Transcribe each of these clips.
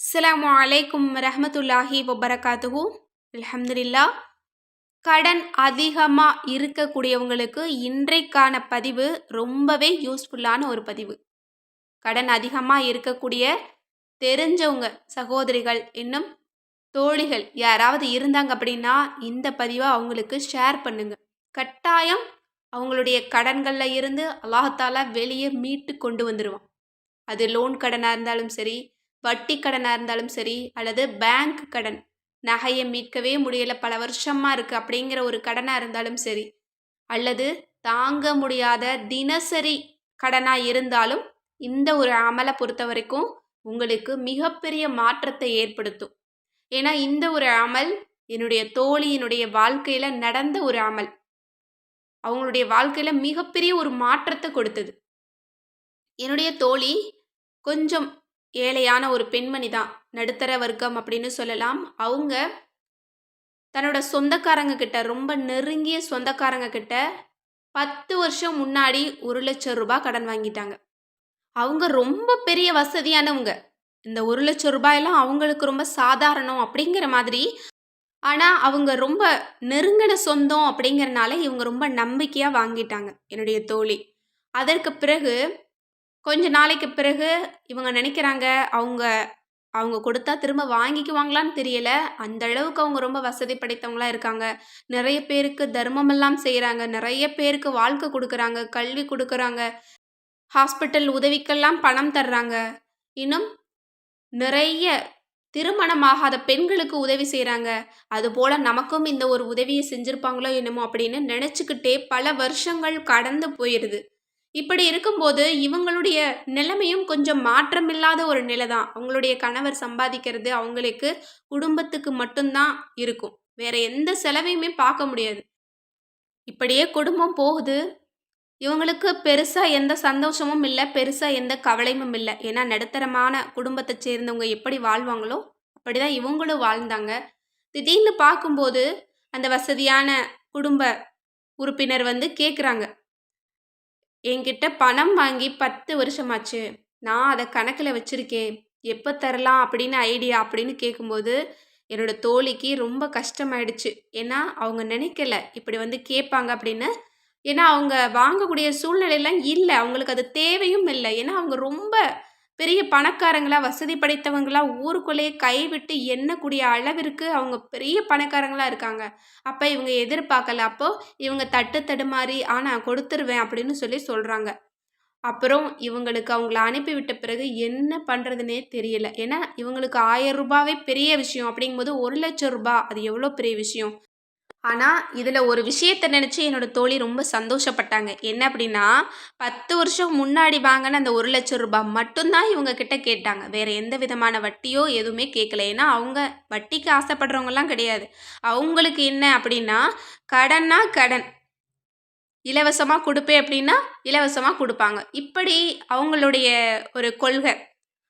அஸ்ஸலாமு அலைக்கும் ரஹ்மத்துல்லாஹி வபரகாத்துஹு. அல்ஹம்துலில்லா. கடன் அதிகமாக இருக்கக்கூடியவங்களுக்கு இன்றைக்கான பதிவு ரொம்பவே யூஸ்ஃபுல்லான ஒரு பதிவு. கடன் அதிகமாக இருக்கக்கூடிய தெரிஞ்சவங்க சகோதரிகள் இன்னும் தோழிகள் யாராவது இருந்தாங்க அப்படின்னா இந்த பதிவை அவங்களுக்கு ஷேர் பண்ணுங்க. கட்டாயம் அவங்களுடைய கடன்களில் இருந்து அல்லாஹாலா வெளியே மீட்டு கொண்டு வந்துடுவான். அது லோன் கடனாக இருந்தாலும் சரி, வட்டி கடனாக இருந்தாலும் சரி, அல்லது பேங்க் கடன், நகையை மீட்கவே முடியலை பல வருஷமாக இருக்குது அப்படிங்கிற ஒரு கடனாக இருந்தாலும் சரி, அல்லது தாங்க முடியாத தினசரி கடனாக இருந்தாலும் இந்த ஒரு அமலை பொறுத்த வரைக்கும் உங்களுக்கு மிகப்பெரிய மாற்றத்தை ஏற்படுத்தும். ஏன்னா இந்த ஒரு அமல் என்னுடைய தோழியினுடைய வாழ்க்கையில் நடந்த ஒரு அமல். அவங்களுடைய வாழ்க்கையில் மிகப்பெரிய ஒரு மாற்றத்தை கொடுத்தது. என்னுடைய தோழி கொஞ்சம் ஏழையான ஒரு பெண்மணி தான், நடுத்தர வர்க்கம் அப்படின்னு சொல்லலாம். அவங்க தன்னோட சொந்தக்காரங்க கிட்ட, ரொம்ப நெருங்கிய சொந்தக்காரங்க கிட்ட 10 வருஷம் முன்னாடி 1,00,000 ரூபாய் கடன் வாங்கிட்டாங்க. அவங்க ரொம்ப பெரிய வசதியானவங்க. இந்த 1,00,000 ரூபாயெல்லாம் அவங்களுக்கு ரொம்ப சாதாரணம் அப்படிங்கிற மாதிரி. ஆனால் அவங்க ரொம்ப நெருங்கின சொந்தம் அப்படிங்கிறனால இவங்க ரொம்ப நம்பிக்கையாக வாங்கிட்டாங்க என்னுடைய தோழி. அதற்கு பிறகு கொஞ்ச நாளைக்கு பிறகு இவங்க நினைக்கிறாங்க, அவங்க அவங்க கொடுத்தா திரும்ப வாங்கிக்குவாங்களான்னு தெரியல. அந்த அளவுக்கு அவங்க ரொம்ப வசதி படைத்தவங்களா இருக்காங்க. நிறைய பேருக்கு தர்மமெல்லாம் செய்கிறாங்க. நிறைய பேருக்கு வாழ்க்கை கொடுக்குறாங்க, கல்வி கொடுக்குறாங்க, ஹாஸ்பிட்டல் உதவிக்கெல்லாம் பணம் தர்றாங்க. இன்னும் நிறைய திருமணமாகாத பெண்களுக்கு உதவி செய்கிறாங்க. அதுபோல் நமக்கும் இந்த ஒரு உதவியை செஞ்சுருப்பாங்களோ என்னமோ அப்படின்னு நினச்சிக்கிட்டே பல வருஷங்கள் கடந்து போயிடுது. இப்படி இருக்கும்போது இவங்களுடைய நிலைமையும் கொஞ்சம் மாற்றமில்லாத ஒரு நிலை தான். அவங்களுடைய கணவர் சம்பாதிக்கிறது அவங்களுக்கு குடும்பத்துக்கு மட்டும்தான் இருக்கும். வேற எந்த செலவையுமே பார்க்க முடியாது. இப்படியே குடும்பம் போகுது. இவங்களுக்கு பெருசா எந்த சந்தோஷமும் இல்லை, பெருசா எந்த கவலையும் இல்லை. ஏன்னா நடுத்தரமான குடும்பத்தை சேர்ந்தவங்க எப்படி வாழ்வாங்களோ அப்படிதான் இவங்களும் வாழ்ந்தாங்க. திடீர்னு பார்க்கும்போது அந்த வசதியான குடும்ப உறுப்பினர் வந்து கேட்குறாங்க, என்கிட்ட பணம் வாங்கி 10 வருஷமாச்சு, நான் அதை கணக்கில் வச்சுருக்கேன், எப்போ தரலாம் அப்படின்னு ஐடியா அப்படின்னு கேட்கும்போது என்னோட தோழிக்கு ரொம்ப கஷ்டமாயிடுச்சு. ஏன்னா அவங்க நினைக்கல இப்படி வந்து கேட்பாங்க அப்படின்னு. ஏன்னா அவங்க வாங்கக்கூடிய சூழ்நிலையெல்லாம் இல்லை, அவங்களுக்கு அது தேவையும் இல்லை. ஏன்னா அவங்க ரொம்ப பெரிய பணக்காரங்களா, வசதி படைத்தவங்களா, ஊருக்குள்ளேயே கைவிட்டு எண்ணக்கூடிய அளவிற்கு அவங்க பெரிய பணக்காரங்களா இருக்காங்க. அப்போ இவங்க எதிர்பார்க்கல. அப்போ இவங்க தட்டு தடுமாறி நான் கொடுத்துருவேன் அப்படின்னு சொல்லி சொல்கிறாங்க. அப்புறம் இவங்களுக்கு அவங்கள அனுப்பிவிட்ட பிறகு என்ன பண்ணுறதுனே தெரியல. ஏன்னா இவங்களுக்கு 1000 ரூபாவே பெரிய விஷயம் அப்படிங்கும்போது 1,00,000 ரூபாய் அது எவ்வளோ பெரிய விஷயம். ஆனால் இதில் ஒரு விஷயத்தை நினச்சி என்னோட தோழி ரொம்ப சந்தோஷப்பட்டாங்க. என்ன அப்படின்னா 10 வருஷம் முன்னாடி வாங்கின அந்த 1,00,000 ரூபாய் மட்டும்தான் இவங்க கிட்ட கேட்டாங்க. வேறு எந்த விதமான வட்டியோ எதுவுமே கேட்கல. ஏன்னா அவங்க வட்டிக்கு ஆசைப்படுறவங்கலாம் கிடையாது. அவங்களுக்கு என்ன அப்படின்னா கடன்னா கடன், இலவசமாக கொடுப்பேன் அப்படின்னா இலவசமாக கொடுப்பாங்க. இப்படி அவங்களுடைய ஒரு கொள்கை.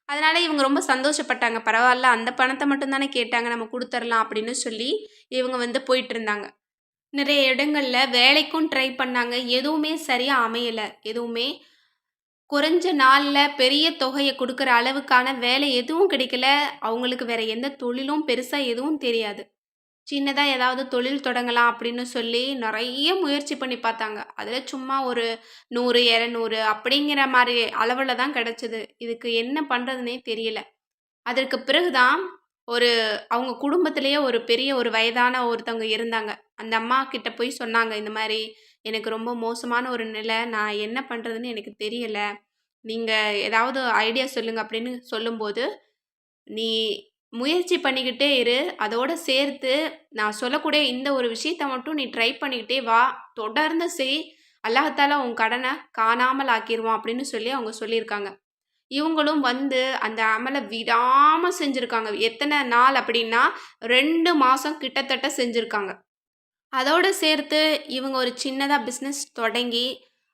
அதனால் இவங்க ரொம்ப சந்தோஷப்பட்டாங்க. பரவாயில்ல, அந்த பணத்தை மட்டும் தானே கேட்டாங்க, நம்ம கொடுத்துர்லாம் அப்படின்னு சொல்லி இவங்க வந்து போயிட்டு இருந்தாங்க. நிறைய இடங்களில் வேலைக்கும் ட்ரை பண்ணாங்க. எதுவுமே சரியாக அமையலை. எதுவுமே குறைஞ்ச நாளில் பெரிய தொகையை கொடுக்குற அளவுக்கான வேலை எதுவும் கிடைக்கல. அவங்களுக்கு வேறு எந்த தொழிலும் பெருசாக எதுவும் தெரியாது. சின்னதாக ஏதாவது தொழில் தொடங்கலாம் அப்படின்னு சொல்லி நிறைய முயற்சி பண்ணி பார்த்தாங்க. அதில் சும்மா ஒரு 100, 200 அப்படிங்கிற மாதிரி அளவில் தான் கிடச்சிது. இதுக்கு என்ன பண்ணுறதுனே தெரியல. அதற்கு பிறகு தான் ஒரு அவங்க குடும்பத்திலேயே ஒரு பெரிய ஒரு வயதான ஒருத்தவங்க இருந்தாங்க. அந்த அம்மா கிட்ட போய் சொன்னாங்க, இந்த மாதிரி எனக்கு ரொம்ப மோசமான ஒரு நிலை, நான் என்ன பண்ணுறதுன்னு எனக்கு தெரியல, நீங்கள் ஏதாவது ஐடியா சொல்லுங்கள் அப்படின்னு சொல்லும்போது, நீ முயற்சி பண்ணிக்கிட்டே இரு, அதோடு சேர்த்து நான் சொல்லக்கூடிய இந்த ஒரு விஷயத்தை மட்டும் நீ ட்ரை பண்ணிக்கிட்டே வா, தொடர்ந்து செய், அல்லாஹ்தாலா உன் கடனை காணாமல் ஆக்கிடுவான் அப்படின்னு சொல்லி அவங்க சொல்லியிருக்காங்க. இவங்களும் வந்து அந்த அமலை விடாமல் செஞ்சுருக்காங்க. எத்தனை நாள் அப்படின்னா 2 மாதம் கிட்டத்தட்ட செஞ்சுருக்காங்க. அதோடு சேர்த்து இவங்க ஒரு சின்னதாக பிஸ்னஸ் தொடங்கி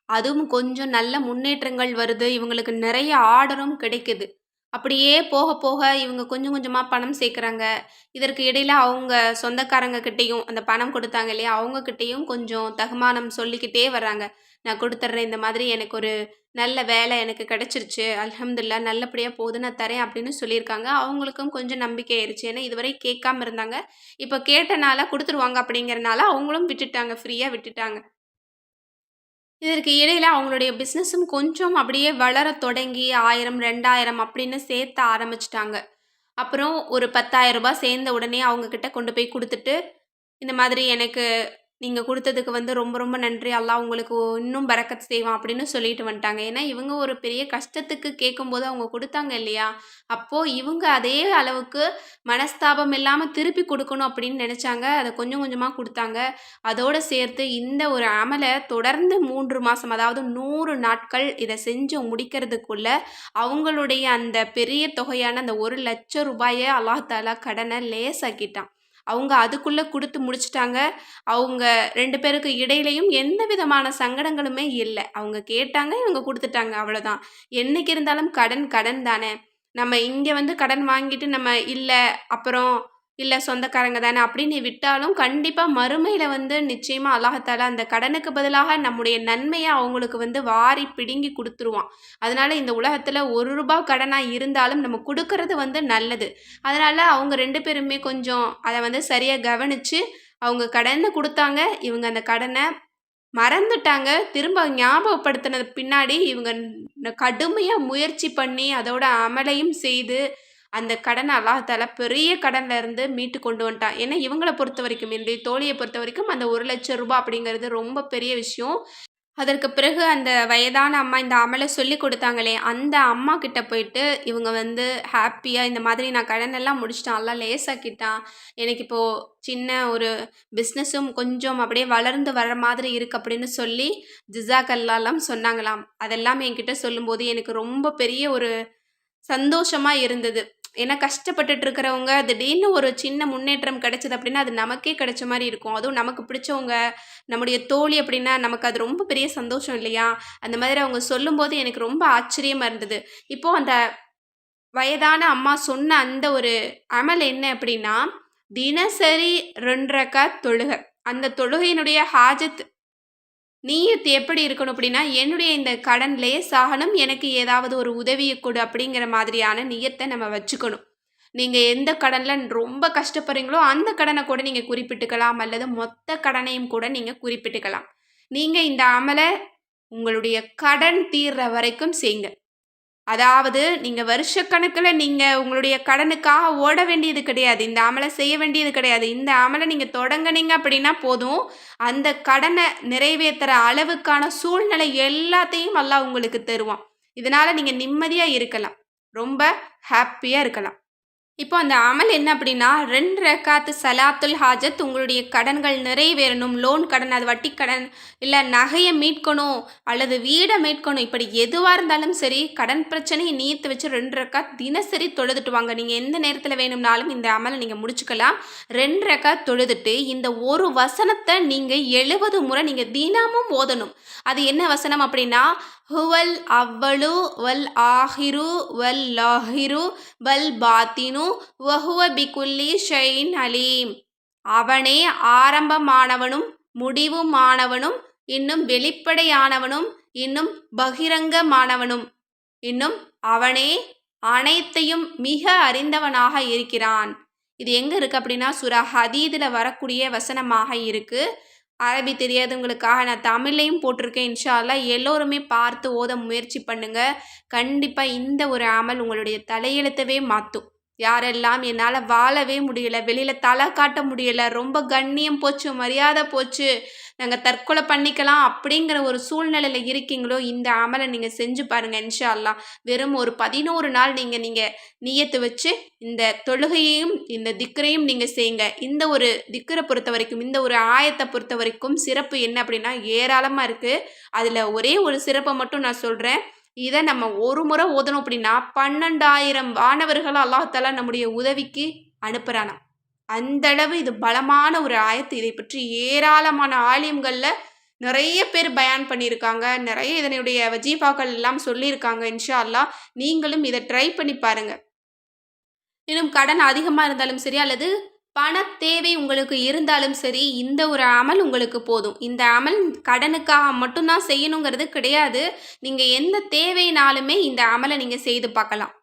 அதுவும் கொஞ்சம் நல்ல முன்னேற்றங்கள் வருது. இவங்களுக்கு நிறைய ஆர்டரும் கிடைக்குது. அப்படியே போக போக இவங்க கொஞ்சம் கொஞ்சமாக பணம் சேர்க்குறாங்க. இதற்கு இடையில் அவங்க சொந்தக்காரங்க கிட்டேயும் அந்த பணம் கொடுத்தாங்க இல்லையா, அவங்கக்கிட்டேயும் கொஞ்சம் தகுமானம் சொல்லிக்கிட்டே வர்றாங்க. நான் குடுத்துர்றேன். இந்த மாதிரி எனக்கு ஒரு நல்ல வேலை எனக்கு கிடைச்சிருச்சு. அல்ஹம்துலில்லாஹ் நல்லபடியா போகுது. நான் தரேன் அப்படின்னு சொல்லியிருக்காங்க. அவங்களுக்கும் கொஞ்சம் நம்பிக்கை ஆயிருச்சு. ஏன்னா இதுவரை கேட்காம இருந்தாங்க. இப்ப கேட்டனால குடுத்துருவாங்க அப்படிங்கிறனால அவங்களும் விட்டுட்டாங்க. ஃப்ரீயா விட்டுட்டாங்க. இதற்கு இடையில அவங்களுடைய பிசினஸும் கொஞ்சம் அப்படியே வளரத் தொடங்கி 1000, 2000 அப்படின்னு சேர்த்த ஆரம்பிச்சுட்டாங்க. அப்புறம் ஒரு ரூ. 10,000 சேர்ந்த உடனே அவங்க கிட்ட கொண்டு போய் குடுத்துட்டு, இந்த மாதிரி எனக்கு நீங்க குடுத்ததுக்கு வந்து ரொம்ப ரொம்ப நன்றி. அல்லாஹ் உங்களுக்கு இன்னும் பரக்கத் செய்வான் அப்படின்னு சொல்லிட்டு வந்துட்டாங்க. ஏன்னா, இவங்க ஒரு பெரிய கஷ்டத்துக்கு கேட்கும்போது அவங்க குடுத்தாங்க இல்லையா? அப்போ இவங்க அதே அளவுக்கு மனஸ்தாபம் இல்லாம திருப்பி குடுக்கணும் அப்படின்னு நெனச்சாங்க. அத கொஞ்சம் கொஞ்சமா குடுத்தாங்க. அதோட சேர்த்து இந்த ஒரு அமல தொடர்ந்து 3 மாசம் அதாவது 100 நாட்கள் இத செஞ்சு முடிக்கிறதுக்குள்ள, அவங்களுடைய அந்த பெரிய தொகையான அந்த ரூ. 1,00,000 அல்லாஹ் தஆலா கடன லேசாக்கிட்டான். அவங்க அதுக்குள்ள குடுத்து முடிச்சுட்டாங்க. அவங்க 2 பேருக்கு இடையிலயும் எந்த விதமான சங்கடங்களுமே இல்ல. அவங்க கேட்டாங்க, இவங்க குடுத்துட்டாங்க அவ்வளோதான். என்னைக்கு இருந்தாலும் கடன் கடன் தானே! நம்ம இங்க வந்து கடன் வாங்கிட்டு நம்ம இல்ல, அப்புறம் இல்ல சொந்தக்காரங்க தானே அப்படின்னு விட்டாலும், கண்டிப்பா மறுமையில வந்து நிச்சயமா அல்லாஹ் தஆலா அந்த கடனுக்கு பதிலாக நம்முடைய நன்மைய அவங்களுக்கு வந்து வாரி பிடுங்கி குடுத்துருவான். அதனால இந்த உலகத்துல ரூ. 1 கடனா இருந்தாலும் நம்ம குடுக்கறது வந்து நல்லது. அதனால அவங்க 2 பேருமே கொஞ்சம் அத வந்து சரியா கவனிச்சு, அவங்க கடன குடுத்தாங்க. இவங்க அந்த கடன மறந்துட்டாங்க. திரும்ப ஞாபகப்படுத்தினது பின்னாடி இவங்க கடுமையா முயற்சி பண்ணி, அதோட அமலையும் செய்து, அந்த கடன அல்லாஹ் தஆலா பெரிய கடன்ல இருந்து மீட்டு கொண்டு வந்துட்டான். ஏன்னா, இவங்கள பொறுத்தவரைக்கும், என்னுடைய தோழிய பொறுத்தவரைக்கும் அந்த ரூ. 1,00,000 அப்படிங்கிறது ரொம்ப பெரிய விஷயம். அதற்கு பிறகு அந்த வயதான அம்மா இந்த அமல சொல்லிக் குடுத்தாங்களே, அந்த அம்மா கிட்ட போயிட்டு இவங்க வந்து ஹேப்பியா இந்த மாதிரி நான் கடனெல்லாம் முடிச்சுட்டேன். அல்லாஹ் லேசாக்கிட்டான். எனக்கு இப்போ சின்ன ஒரு பிஸ்னஸும் கொஞ்சம் அப்படியே வளர்ந்து வர மாதிரி இருக்கு அப்படின்னு சொல்லி, ஜிஸாக் அல்லாஹ்லாம் சொன்னாங்களாம். அதெல்லாம் என்கிட்ட சொல்லும்போது எனக்கு ரொம்ப பெரிய ஒரு சந்தோஷமா இருந்தது. ஏன்னா கஷ்டப்பட்டுட்டு இருக்கிறவங்க திடீர்னு ஒரு சின்ன முன்னேற்றம் கிடைச்சது அப்படின்னா, அது நமக்கே கிடைச்ச மாரி இருக்கும். அதுவும் நமக்கு பிடிச்சவங்க, நம்முடைய தோழி அப்படின்னா, நமக்கு அது ரொம்ப பெரிய சந்தோஷம் இல்லையா? அந்த மாதிரி அவங்க சொல்லும்போது எனக்கு ரொம்ப ஆச்சரியமா இருந்தது. இப்போ அந்த வயதான அம்மா சொன்ன அந்த ஒரு அமல் என்ன அப்படின்னா, தினசரி 2 ரக்காத் தொழுக. அந்த தொழுகையினுடைய ஹாஜத் நீயத் எப்படி இருக்கணும் அப்படின்னா, என்னுடைய இந்த கடன் லேசாகணும், எனக்கு ஏதாவது ஒரு உதவிய குடு அப்படிங்கிற மாதிரியான நியத்த நம்ம வச்சுக்கணும். நீங்க எந்த கடன்ல ரொம்ப கஷ்டப்படுறீங்களோ, அந்த கடன கூட நீங்க குறிப்பிட்டுக்கலாம். அல்லது மொத்த கடனையும் கூட நீங்க குறிப்பிட்டுக்கலாம். நீங்க இந்த அமல உங்களுடைய கடன் தீர்ற வரைக்கும் செய்யுங்க. அதாவது நீங்க வருஷக்கணக்குல நீங்க உங்களுடைய கடனுக்காக ஓட வேண்டியது கிடையாது. இந்த அமல செய்ய வேண்டியது கிடையாது. இந்த அமல நீங்க தொடங்குனீங்க அப்படின்னா போதும். அந்த கடன நிறைவேத்துற அளவுக்கான சூழ்நிலை எல்லாத்தையும் அல்லாஹ் உங்களுக்கு தருவான். இதனால நீங்க நிம்மதியா இருக்கலாம். ரொம்ப ஹேப்பியா இருக்கலாம். இப்போ அந்த அமல் என்ன அப்படின்னா 2 ரக்காத்து சலாத்துல் ஹாஜத் உங்களுடைய கடன்கள் நிறைவேறணும். லோன் கடன், அது வட்டி கடன், இல்ல நகைய மீட்கணும் அல்லது வீட மீட்கணும். இப்படி எதுவா இருந்தாலும் சரி, கடன் பிரச்சனைய நீர்த்து வச்சு 2 ரக்காத் தினசரி தொழுதுட்டு வாங்க. நீங்க எந்த நேரத்துல வேணும்னாலும் இந்த அமல நீங்க முடிச்சுக்கலாம். 2 ரக்காத் தொழுதுட்டு இந்த ஒரு வசனத்த நீங்க 70 முறை நீங்க தினமும் ஓதணும். அது என்ன வசனம் அப்படின்னா, ஹுவல் அவ்வலு வல் ஆஹிரு வல் லாஹிரு வல் பாத்தினு வஹுவ பிகுல்லி ஷைஇன் அலீம். அவனே ஆரம்பமானவனும் முடிவுமானவனும் இன்னும் வெளிப்படையானவனும் இன்னும் பகிரங்கமானவனும் இன்னும் அவனே அனைத்தையும் மிக அறிந்தவனாக இருக்கிறான். இது எங்க இருக்கு அப்படின்னா சூரா ஹதீதுல வரக்கூடிய வசனமாக இருக்கு. அரபி தெரியாதவங்களுக்காக நான் தமிழ்லையும் போட்டிருக்கேன். இன்ஷா அல்லாஹ் எல்லோருமே பார்த்து ஓத முயற்சி பண்ணுங்க. கண்டிப்பா இந்த ஒரு அமல் உங்களுடைய தலையெழுத்தவே மாத்தும். யாரெல்லாம் என்னால வாழவே முடியல, வெளியில தல காட்ட முடியல, ரொம்ப கண்ணியம் போச்சு, மரியாதை போச்சு, நாங்க தற்கொலை பண்ணிக்கலாம் அப்படிங்கிற ஒரு சூழ்நிலையில இருக்கீங்களோ, இந்த அமல நீங்க செஞ்சு பாருங்க இன்ஷா அல்லாஹ். வெறும் ஒரு 11 நாள் நீங்க நீங்க நியத்து வச்சு இந்த தொழுகையையும் இந்த திக்ரையும் நீங்க செய்யுங்க. இந்த ஒரு திக்ர பொறுத்தவரைக்கும், இந்த ஒரு ஆயத்த பொறுத்தவரைக்கும் சிறப்பு என்ன அப்படின்னா ஏராளமா இருக்கு. அதுல ஒரே ஒரு சிறப்ப மட்டும் நான் சொல்றேன். இத நம்ம ஒரு முறை ஓதணும் அப்படின்னா 12,000 வானவர்கள அல்லாஹ் தஆலா நம்முடைய உதவிக்கு அனுப்புறானாம். அந்த அளவு இது பலமான ஒரு ஆயத்து. இதை பற்றி ஏராளமான ஆலிம்கள்ல நிறைய பேர் பயான் பண்ணியிருக்காங்க. நிறைய இதனுடைய வஜீஃபாக்கள் எல்லாம் சொல்லியிருக்காங்க. இன்ஷா அல்லாஹ் நீங்களும் இத ட்ரை பண்ணி பாருங்க. இன்னும் கடன் அதிகமா இருந்தாலும் சரி, அல்லது பண தேவை உங்களுக்கு இருந்தாலும் சரி, இந்த ஒரு அமல் உங்களுக்கு போதும். இந்த அமல் கடனுக்காக மட்டும் தான் செய்யணுங்கிறது கிடையாது. நீங்க எந்த தேவைனாலுமே இந்த அமல நீங்க செய்து பார்க்கலாம்.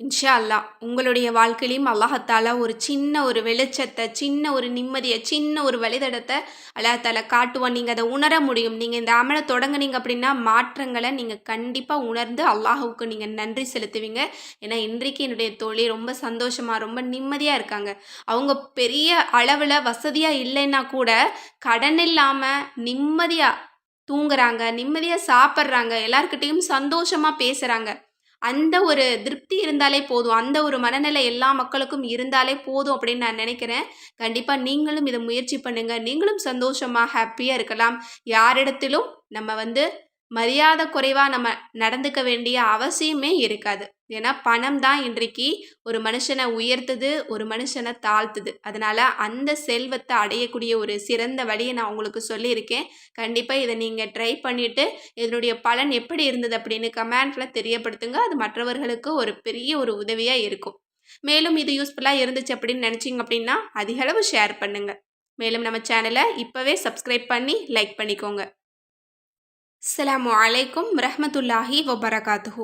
இன்ஷா அல்லாஹ் உங்களுடைய வாழ்க்கையிலும் அல்லாஹத்தாலா ஒரு சின்ன ஒரு வெளிச்சத்தை, சின்ன ஒரு நிம்மதியை, சின்ன ஒரு வழித்தடத்தை அல்லாஹ்தாலா காட்டுவான். நீங்கள் அதை உணர முடியும். நீங்கள் இந்த அமலை தொடங்குனீங்க அப்படின்னா மாற்றங்களை நீங்கள் கண்டிப்பாக உணர்ந்து அல்லாஹுக்கு நீங்கள் நன்றி செலுத்துவீங்க. ஏன்னா இன்றைக்கு என்னுடைய தோழி ரொம்ப சந்தோஷமாக ரொம்ப நிம்மதியாக இருக்காங்க. அவங்க பெரிய அளவில் வசதியாக இல்லைன்னா கூட கடன் இல்லாமல் நிம்மதியாக தூங்குறாங்க, நிம்மதியாக சாப்பிட்றாங்க, எல்லார்கிட்டேயும் சந்தோஷமாக பேசுகிறாங்க. அந்த ஒரு திருப்தி இருந்தாலே போதும். அந்த ஒரு மனநிலை எல்லா மக்களுக்கும் இருந்தாலே போதும் அப்படின்னு நான் நினைக்கிறேன். கண்டிப்பா நீங்களும் இத முயற்சி பண்ணுங்க. நீங்களும் சந்தோஷமா, ஹேப்பியா இருக்கலாம். யாரிடத்திலும் நம்ம மரியாதை குறைவா நம்ம நடந்துக்க வேண்டிய அவசியமே இருக்காது. ஏன்னா பணம் தான் இன்றைக்கு ஒரு மனுஷனை உயர்த்துது, ஒரு மனுஷனை தாழ்த்துது. அதனால அந்த செல்வத்தை அடையக்கூடிய ஒரு சிறந்த வழியை நான் உங்களுக்கு சொல்லியிருக்கேன். கண்டிப்பா இதை நீங்க ட்ரை பண்ணிட்டு இதனுடைய பலன் எப்படி இருந்தது அப்படின்னு கமெண்ட்ல தெரியப்படுத்துங்க. அது மற்றவர்களுக்கு ஒரு பெரிய ஒரு உதவியா இருக்கும். மேலும் இது யூஸ்ஃபுல்லா இருந்துச்சு அப்படின்னு நினைச்சீங்க அப்படின்னா அதிகளவு ஷேர் பண்ணுங்க. மேலும் நம்ம சேனலை இப்பவே சப்ஸ்கிரைப் பண்ணி லைக் பண்ணிக்கோங்க. அஸ்ஸலாமு அலைக்கும் வரஹ்மத்துல்லாஹி வபரகாத்துஹு.